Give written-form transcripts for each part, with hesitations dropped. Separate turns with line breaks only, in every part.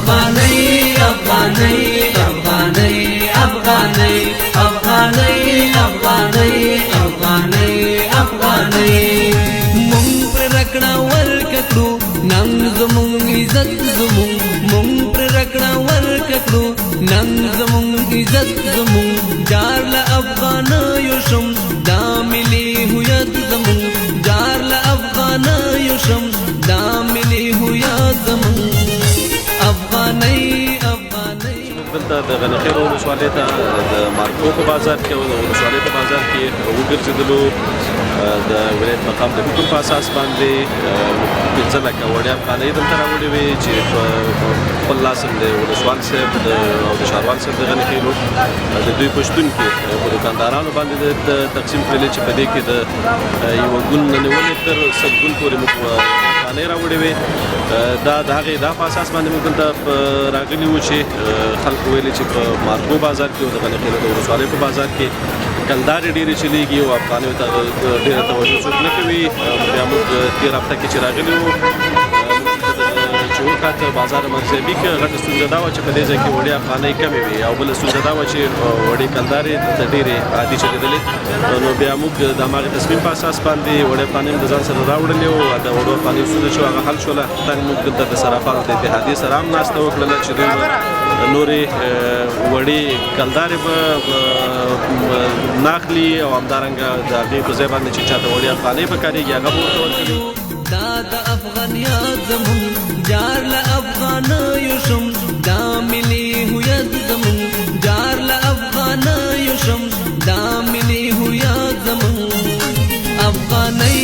افغاني افغاني افغاني افغاني افغاني افغاني افغاني افغاني مونږ پر رکړه ورکړو نن زمونږ عزت زمونږ مونږ پر رکړه ورکړو نن زمونږ عزت زمونږ جار له افغانیو شم دا ملي هویت زمونږ جار له افغانیو شم دا ملي هویت زمونږ افغاني افغاني
دلته د غنخېل ولسوالۍ ته د مارکو په بازار کې او د ولسوالۍ په بازار کې وګرځېدلو د ولایت مقام د حکم په اساس باندې 15 لکه وړیا افغانۍ دلته راوړې وې چې په خپل لاس د ولسوال صاحب او د ښاروال صاحب د غنخېلو د دوی په شتون کې په دوکاندارانو باندې د تقسیم کړلې چې په دې کې د یوه ګون نه نیولې تر سلګون پورې موږ افغانۍ راوړې وې دا د هغې دا په اساس باندې موږ دلته راغلي وو چې خلکو ویلې چې په مارکو بازار کې او د غنخېلو د ولسوالۍ په بازار کې کلدارې ډېرې چلېږي او افغانیو ته ډېره توجه څوک نه کوي بیا موږ تېر هفته کې چې راغلي وو چې وخت بازار مرزبي کې غټه ستونزه دا وه چې په دې ځای کې وړې افغانۍ کمې وې او بله ستونزه دا وه چې وړې کلدارې ته ډېرې عادي چلېدلې نو بیا موږ د هماغې تصمیم په اساس باندې وړې افغانۍ د ځان سره راوړلې وو د وړو افغانۍ ستونزه چې هغه حل شوله تنګ موږ دلته د صرافانو د اتحادیې سره هم ناسته وکړله چې دوی نورې وړې کلدارې به ناخلي او همدارنګه د هغې په ځای باندې چې چاته وړې افغانۍ پکارېږي هغه به ورته ورکوي
دا د افغانیت زمونږ جار له افغانیو شم دا ملي هویت زمونږ جار له افغانیو شم دا ملي هویت زمونږ افغانۍ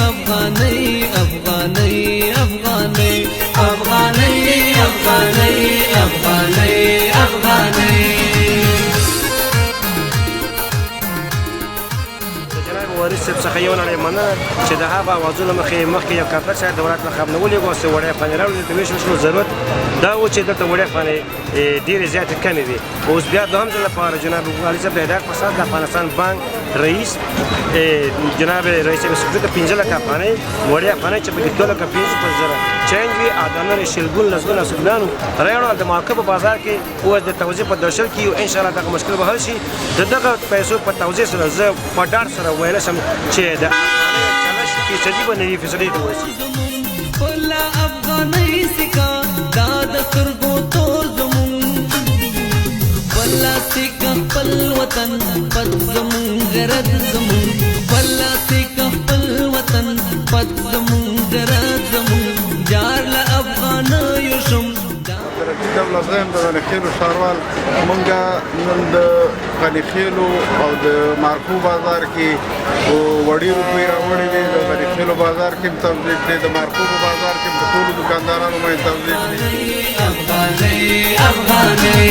افغانۍ افغانۍ افغانۍ افغانۍ افغانۍ افغانۍ افغانۍ
وارث صاحب څخه یو نړۍ مننه چې د هغه اوازونو مخکې یو کمپلکس د دولت نه خبر نه ولېږو چې وړیا افغانۍ راوړي د ویشو شنو ضرورت دا و چې دلته وړیا افغانۍ ډېرې زیاتې کمې وي اوس بیا دوهم ځل لپاره جناب والي صاحب د هدایت په اساس د افغانستان بانک رئیس جناب رئیس صاحب سپریته 15 لکه افغانۍ وړیا افغانۍ چې پکې 2 لکه 500,000 چینج وي او د نورې شلګون لسګون او سګونانو راوړل د مارکو په بازار کې اوس د توزیع په درشل کې او انشاءالله دغه مشکل به حل شي د دغه پیسو په توزیع سره زه په ډاډ سره ویلی شم چې د افغانۍ 40% به 90% ته ورسېږي
خپله افغانۍ سکه دا د سترګو تور زمونږ خپله سکه خپل وطن پت زمونږ غیرت زمونږ خپله سکه خپل وطن پت زمونږ غیرت زمونږ جار له افغانیو شم
عبدالرشید دولتزی د غنخېلو ښاروال موږ نن د غنخېلو او د مارکو بازار کې وړې روپۍ راوړې وې د غنخېلو بازار کې هم توزیع کړې د مارکو په بازار کې هم د ټولو دوکاندارانو باندې توزیع کړې
افغانۍ افغانۍ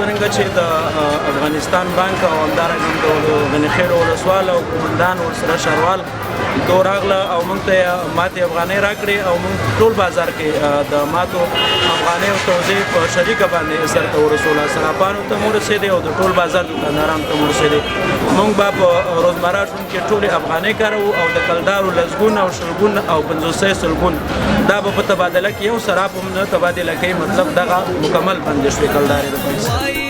څرنګه چې د افغانستان بانک او همدارنګه د غنخېلو ولسوال او قومندان ورسره ښاروال دو راغله او موږ ته ماتې افغانۍ راکړې او موږ ټول بازار کې د ماتو افغانیو توزیع په شریکه باندې سرته ورسوله صرافانو ته مو رسېدې او د ټول بازار دوکاندارانو ته مو رسېدې موږ به په روزمره ژوند کې ټولې افغانۍ کاروو او د کلدارو لسګون او شلګون او 50 سلګون دا به په تبادله کې یو صراف هم نه تبادله کوي مطلب دغه مکمل بندې شوې کلدارې د پیسې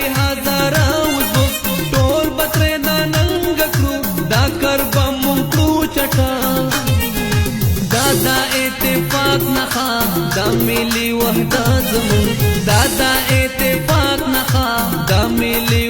ټول بترې دا ننګ کړو دا کار به مونږ کړو چټا دا اتفاق نخا دا ملي وحدت زمونږ دا اتفاق نخا دا ملي